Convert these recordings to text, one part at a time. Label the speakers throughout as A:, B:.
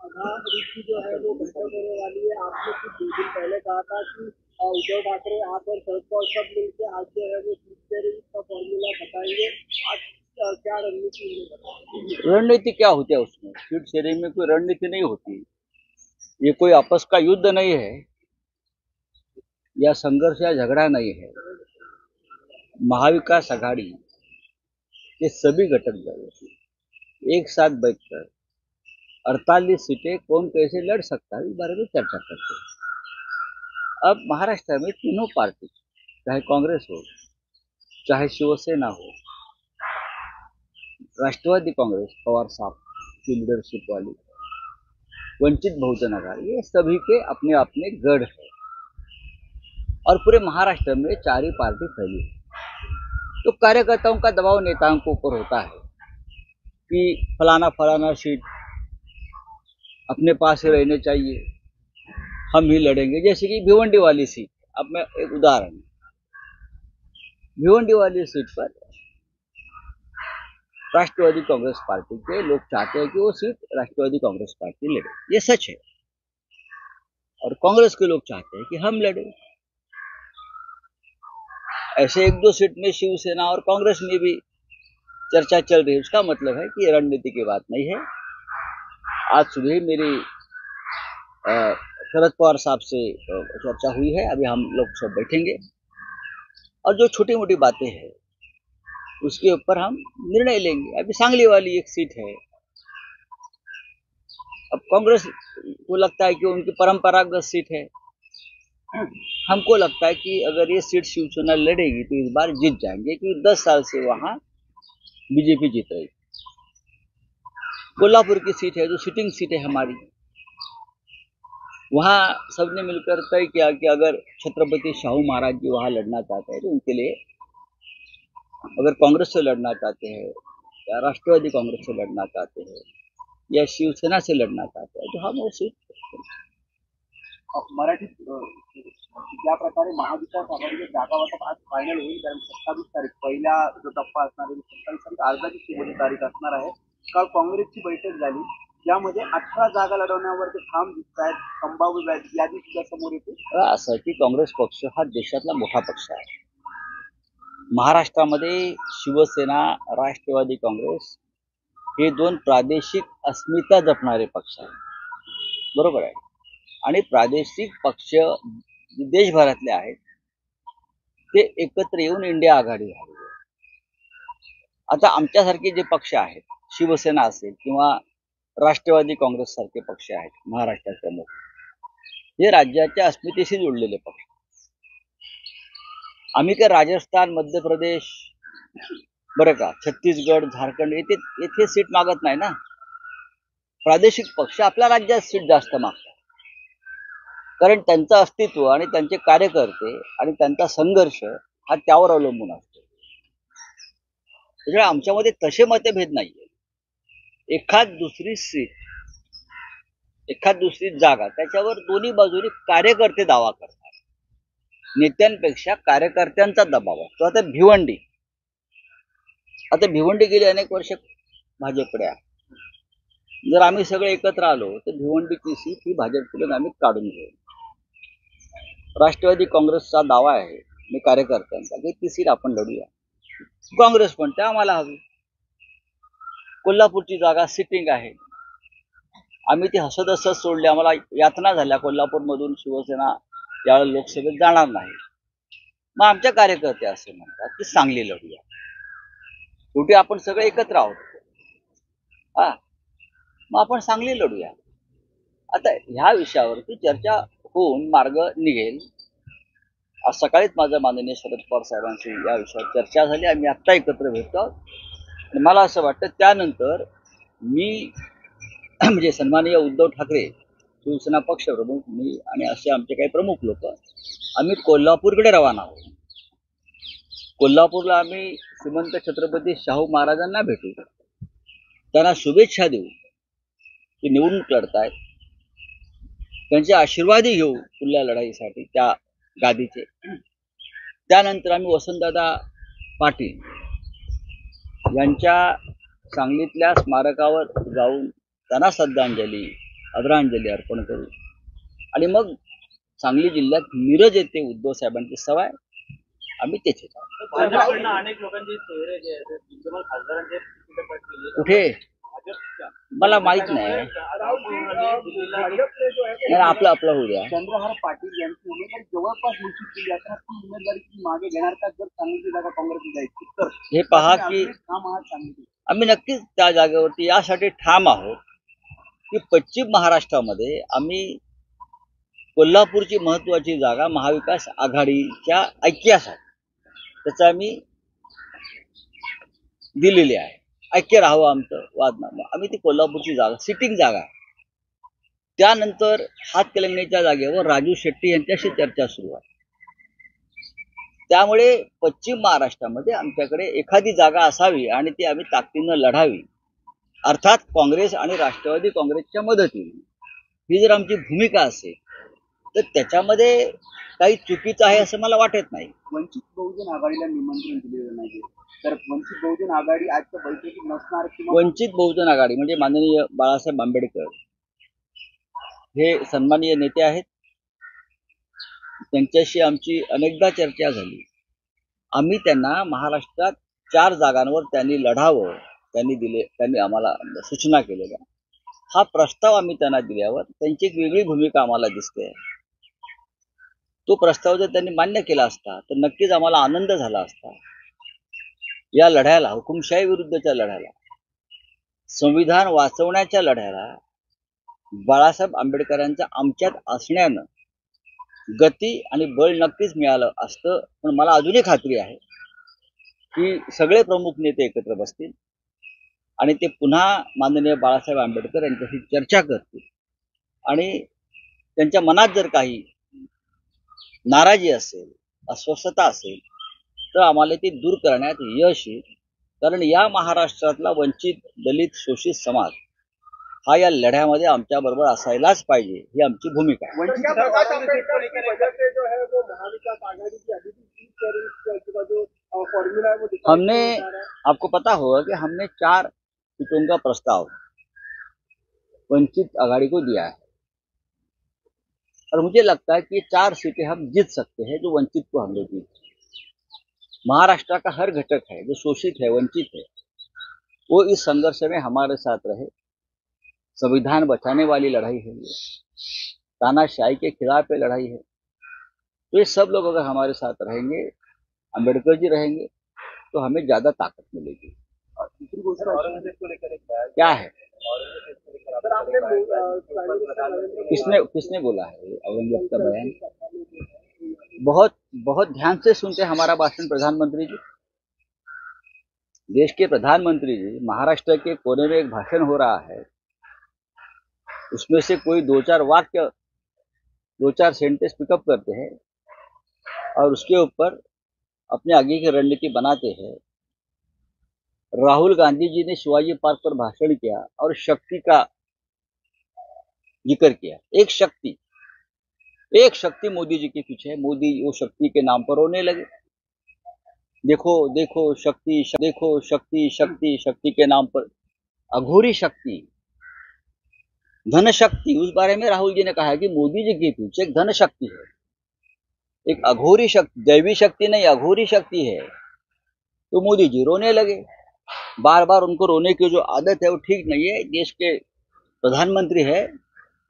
A: ऋषि जो है वो बैठक होने वाली है। आपने कुछ 2 दिन पहले कहा था कि उद्धव ठाकरे आप और शरद पवार सब मिलकर आज जो है वो सीट शेयरिंग का फॉर्मूला बताएंगे। आज क्या रणनीति है?
B: रणनीति क्या होती है उसमें? सीट शेयरिंग में कोई रणनीति नहीं होती। ये कोई आपस का युद्ध नहीं है, या संघर्ष या झगड़ा नहीं है। महाविकास आघाड़ी के सभी घटक दल एक साथ बैठकर 48 सीटें कौन कैसे लड़ सकता है इस बारे में चर्चा करते हैं। अब महाराष्ट्र में तीनों पार्टी, चाहे कांग्रेस हो, चाहे शिवसेना हो, राष्ट्रवादी कांग्रेस पवार साहब की लीडरशिप वाली, वंचित बहुजन आघाड़ी, ये सभी के अपने अपने गढ़ है और पूरे महाराष्ट्र में चार ही पार्टी फैली है। तो कार्यकर्ताओं का दबाव नेताओं के ऊपर होता है कि फलाना फलाना सीट अपने पास ही रहने चाहिए, हम ही लड़ेंगे। जैसे कि भिवंडी वाली सीट, अब मैं एक उदाहरण, भिवंडी वाली सीट पर राष्ट्रवादी कांग्रेस पार्टी के लोग चाहते हैं कि वो सीट राष्ट्रवादी कांग्रेस पार्टी लड़े, ये सच है। और कांग्रेस के लोग चाहते हैं कि हम लड़े। ऐसे एक दो सीट में शिवसेना और कांग्रेस में भी चर्चा चल रही है। उसका मतलब है कि रणनीति की बात नहीं है। आज सुबह मेरी शरद पवार साहब से चर्चा हुई है। अभी हम लोग सब बैठेंगे और जो छोटी मोटी बातें हैं उसके ऊपर हम निर्णय लेंगे। अभी सांगली वाली एक सीट है। अब कांग्रेस को लगता है कि उनकी परंपरागत सीट है, हमको लगता है कि अगर ये सीट शिवसेना लड़ेगी तो इस बार जीत जाएंगे, क्योंकि 10 साल से वहां बीजेपी जीत रही। कोल्हापुर की सीट है जो सिटिंग सीट है हमारी, वहां सबने मिलकर तय किया कि अगर छत्रपति शाहू महाराज जी वहां लड़ना चाहते हैं तो उनके लिए, अगर कांग्रेस से लड़ना चाहते हैं या राष्ट्रवादी कांग्रेस से लड़ना चाहते हैं या शिवसेना से लड़ना चाहते हैं तो हम वो सीट
A: मराठीत ज्या प्रकारे महाविकास आघाडीचे जागा वाटप आज फायनल होईल, कारण 27 तारीख पहिला जो टप्पा असणार आहे, 27 तारीख अर्जाची शेवटची तारीख असणार आहे। काल काँग्रेसची बैठक झाली, ज्यामध्ये 18 जागा लढवण्यावर ते ठाम दिसत आहेत। संभाव्य यादी सुद्धा समोर येते।
B: असं की काँग्रेस पक्ष हा देशातला मोठा पक्ष आहे। महाराष्ट्रामध्ये शिवसेना, राष्ट्रवादी काँग्रेस हे दोन प्रादेशिक अस्मिता जपणारे पक्ष आहेत, बरोबर आहे। आणि प्रादेशिक पक्ष देशभरातले आहेत ते एकत्र येऊन इंडिया आघाडी झाली। आता आमच्यासारखे जे पक्ष आहेत, शिवसेना असेल किंवा राष्ट्रवादी काँग्रेस सारखे पक्ष आहेत महाराष्ट्रात प्रमुख, हे राज्याच्या अस्मितेशी जोडलेले पक्ष। आम्ही काय राजस्थान, मध्य प्रदेश, बरं का, छत्तीसगड, झारखंड येथे सीट मागत नाही ना। प्रादेशिक पक्ष आपल्या राज्यात सीट जास्त मागतात, कारण त्यांचं अस्तित्व आणि त्यांचे कार्यकर्ते आणि त्यांचा संघर्ष हा त्यावर अवलंबून असतो। त्यामुळे आमच्यामध्ये तसे मतभेद नाहीये। एखाद दुसरी सीट, एखाद दुसरी जागा, त्याच्यावर दोन्ही बाजूनी कार्यकर्ते दावा करतात। नेत्यांपेक्षा कार्यकर्त्यांचा दबाव असतो। आता भिवंडी गेली अनेक वर्ष भाजपकडे आहे। जर आम्ही सगळे एकत्र आलो तर भिवंडीची सीट ही भाजपकडून आम्ही काढून घेऊ। राष्ट्रवादी काँग्रेसचा दावा आहे मी कार्यकर्त्यांचा की ती सीट आपण लढूया। काँग्रेस पण ते आम्हाला हवी। कोल्हापूरची जागा सिटिंग आहे, आम्ही ती हसत सोडली। आम्हाला यातना झाल्या कोल्हापूरमधून शिवसेना यावेळेला लोकसभेत जाणार नाही। मग आमच्या कार्यकर्ते असे म्हणतात की सांगली लढूया। शेवटी आपण सगळे एकत्र आहोत, मग आपण सांगली लढूया। आता ह्या विषयावरती चर्चा होऊन मार्ग निघेल। आज सकाळीच माझ्या माननीय शरद पवार साहेबांशी या विषयावर चर्चा झाली। आम्ही आत्ता एकत्र भेटतो आणि मला असं वाटतं त्यानंतर मी म्हणजे सन्माननीय उद्धव ठाकरे, शिवसेना पक्ष प्रमुख, मी आणि असे आमचे काही प्रमुख लोक आम्ही कोल्हापूरकडे रवाना आहोत। कोल्हापूरला आम्ही श्रीमंत छत्रपती शाहू महाराजांना भेटू, त्यांना शुभेच्छा देऊ ते निवडणूक लढतायत, त्यांचे आशीर्वादही घेऊ पुढल्या लढाईसाठी त्या गादीचे। त्यानंतर आम्ही वसंतदादा पाटील यांच्या सांगलीतल्या स्मारकावर जाऊन त्यांना श्रद्धांजली आदरांजली अर्पण करू आणि मग सांगली जिल्ह्यात मिरज येथे उद्धव साहेबांची सभा आहे, आम्ही तेथे जाऊ.
A: भाजपकडनं अनेक लोकांचे चेहरे जे आहेत विद्यमान खासदारांचे चित्रपट केले.
B: कुठे
A: भाजपच्या
B: मला माहित नाही. आपलं आपलं होऊ द्या.
A: चंद्रहार पाटील यांची उमेदवारी जवळपास निश्चित केली असताना ती उमेदवारी मागे घेणार का जर सांगलीची जागा काँग्रेसला जायची तर
B: हे पहा की
A: ठाम आहात सांगितले.
B: आम्ही नक्कीच त्या जागेवरती यासाठी ठाम आहोत की पश्चिम महाराष्ट्रामध्ये आम्ही कोल्हापूरची महत्वाची जागा महाविकास आघाडीच्या ऐक्यासाठी त्याचा आम्ही दिलेली आहे. ऐक्य राहावं आमचं वादनामा. आम्ही ती कोल्हापूरची जागा सिटिंग जागा आहे. त्यानंतर हातकणंगलेच्या जागेवर राजू शेट्टी यांच्याशी चर्चा सुरू आहे. त्यामुळे पश्चिम महाराष्ट्रामध्ये आमच्याकडे एखादी जागा असावी आणि ती आम्ही ताकदीनं लढावी, अर्थात काँग्रेस आणि राष्ट्रवादी काँग्रेसच्या मदतीने. ही जर आमची भूमिका असेल तर त्याच्यामध्ये काही चुकीचं आहे असं मला वाटत नाही.
A: वंचित बहुजन आघाडीला निमंत्रण दिलेलं नाही तर वंचित बहुजन आघाडी आजच्या बैठकीत नसणार किंवा
B: वंचित बहुजन आघाडी म्हणजे माननीय बाळासाहेब आंबेडकर हे सन्माननीय नेते आहेत. त्यांच्याशी आमची अनेकदा चर्चा झाली. आम्ही त्यांना महाराष्ट्रात 4 जागांवर त्यांनी लढावं त्यांनी आम्हाला सूचना केलेल्या. हा प्रस्ताव आम्ही त्यांना दिल्यावर त्यांची एक वेगळी भूमिका आम्हाला दिसते. तो प्रस्ताव जर त्यांनी मान्य केला असता तर नक्कीच आम्हाला आनंद झाला असता. या लढ्याला, हुकुमशाही विरुद्धच्या लढ्याला, संविधान वाचवण्याच्या लढ्याला बाळासाहेब आंबेडकरांच्या आमच्यात असण्यानं गती आणि बळ नक्कीच मिळालं असतं. पण मला अजूनही खात्री आहे की सगळे प्रमुख नेते एकत्र बसतील आणि ते पुन्हा माननीय बाळासाहेब आंबेडकर यांच्याशी चर्चा करतील आणि त्यांच्या मनात जर काही नाराजी असेल, अस्वस्थता असेल तर आम्हाला ती दूर करण्यात यश येईल. कारण या महाराष्ट्रातला वंचित, दलित, शोषित समाज हा या लढ्यामध्ये आमच्या बरोबर असायलाच पाहिजे, ही आमची भूमिका आहे. हमने आपको पता होगा कि हमने 4 सीटों का प्रस्ताव वंचित आघाड़ी को दिया है और मुझे लगता है कि 4 सीटें हम जीत सकते हैं जो वंचित को हमने दी. महाराष्ट्र का हर घटक है जो शोषित है, वंचित है, वो इस संघर्ष में हमारे साथ रहे. संविधान बचाने वाली लड़ाई है ये, तानाशाही के खिलाफ ये लड़ाई है. तो ये सब लोग अगर हमारे साथ रहेंगे, अम्बेडकर जी रहेंगे, तो हमें ज्यादा ताकत मिलेगी. क्या है? किसने बोला है औरंगजेब का बयान? बहुत बहुत ध्यान से सुनते हमारा भाषण प्रधानमंत्री जी. देश के प्रधानमंत्री जी, महाराष्ट्र के कोने में एक भाषण हो रहा है, उसमें से कोई 2-4 वाक्य, 2-4 सेंटेंस पिकअप करते हैं और उसके ऊपर अपने आगे की रणनीति बनाते हैं. राहुल गांधी जी ने शिवाजी पार्क पर भाषण किया और शक्ति का जिक्र किया. एक शक्ति मोदी जी के पीछे है. मोदी वो शक्ति के नाम पर रोने लगे. देखो देखो शक्ति, देखो शक्ति, शक्ति, शक्ति के नाम पर अघोरी शक्ति, धन शक्ति. उस बारे में राहुल जी ने कहा कि मोदी जी के पीछे एक धन शक्ति है, एक अघोरी शक्ति, दैवी शक्ति नहीं, अघोरी शक्ति है. तो मोदी जी रोने लगे. बार बार उनको रोने की जो आदत है वो ठीक नहीं है. देश के प्रधानमंत्री है,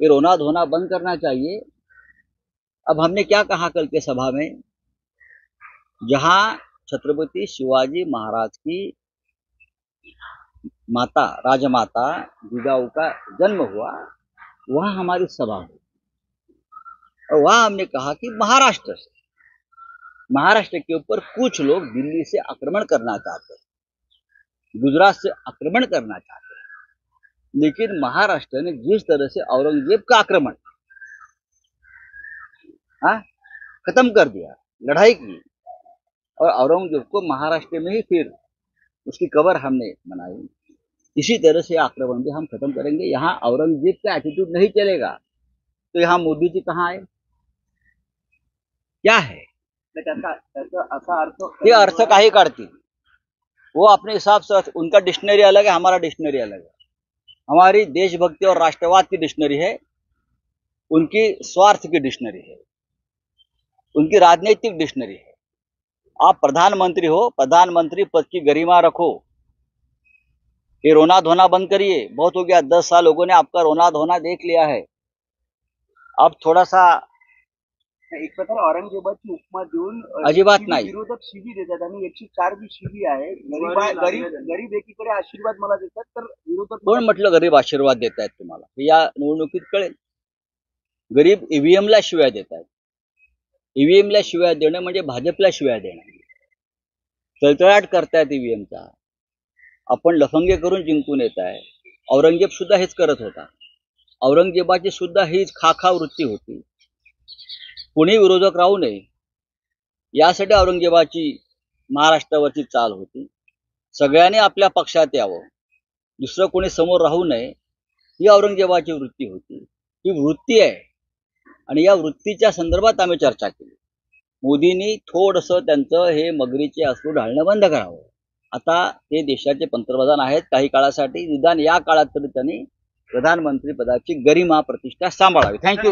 B: ये रोना धोना बंद करना चाहिए. अब हमने क्या कहा कल के सभा में, जहां छत्रपति शिवाजी महाराज की माता, राजमाता जिजाऊ का जन्म हुआ, वहां हमारी सभा हुई और वहां हमने कहा कि महाराष्ट्र के ऊपर कुछ लोग दिल्ली से आक्रमण करना चाहते हैं, गुजरात से आक्रमण करना चाहते हैं, लेकिन महाराष्ट्र ने जिस तरह से औरंगजेब का आक्रमण खत्म कर दिया, लड़ाई की, और औरंगजेब को महाराष्ट्र में ही फिर उसकी कब्र हमने बनाई, इसी तरह से आक्रमण भी हम खत्म करेंगे. यहाँ औरंगजेब का एटीट्यूड नहीं चलेगा. तो यहाँ मोदी जी कहाँ आए? क्या है? ये अर्थ काही काढतील. वो अपने हिसाब से, उनका डिक्शनरी अलग है, हमारा डिक्शनरी अलग है. हमारी देशभक्ति और राष्ट्रवाद की डिक्शनरी है, उनकी स्वार्थ की डिक्शनरी है, उनकी राजनीतिक डिक्शनरी है। आप प्रधानमंत्री हो, प्रधानमंत्री पद की गरिमा रखो, ये रोना धोना बंद करिए। बहुत हो गया, 10 साल लोगों ने आपका रोना धोना देख लिया है। अब थोड़ा सा
A: एक प्रकारे औरंगजेबाची उपमा देऊन
B: अजिबात
A: शिवी-
B: नाही.
A: विरोधक शिवी देतात आणि 104 जी शिवी आहे. गरीब एकीकडे आशीर्वाद मला देतात तर विरोधक
B: कोण म्हटलं गरीब आशीर्वाद देत आहेत तुम्हाला? हे या निवडणुकीत कळेल. गरीब ईव्हीएमला शिव्या देत आहेत. ईव्हीएमला शिव्या देणं म्हणजे भाजपला शिव्या देणं. तळतळाट करतायत ईव्हीएमचा. आपण लफंगे करून जिंकून येत आहे. औरंगजेब सुद्धा हेच करत होता. औरंगजेबाची सुद्धा हीच खाखा वृत्ती होती. कोणी विरोधक राहू नये यासाठी औरंगजेबाची महाराष्ट्रावरची चाल होती. सगळ्यांनी आपल्या पक्षात यावं, दुसरं कोणी समोर राहू नये, ही औरंगजेबाची वृत्ती होती. ही वृत्ती आहे आणि या वृत्तीच्या संदर्भात आम्ही चर्चा केली. मोदींनी थोडंसं त्यांचं हे मगरीचे अश्रू ढाळणं बंद करावं. आता ते देशाचे पंतप्रधान आहेत काही काळासाठी, निदान या काळात तरी त्यांनी प्रधानमंत्री पदाची गरिमा प्रतिष्ठा सांभाळावी. थँक्यू.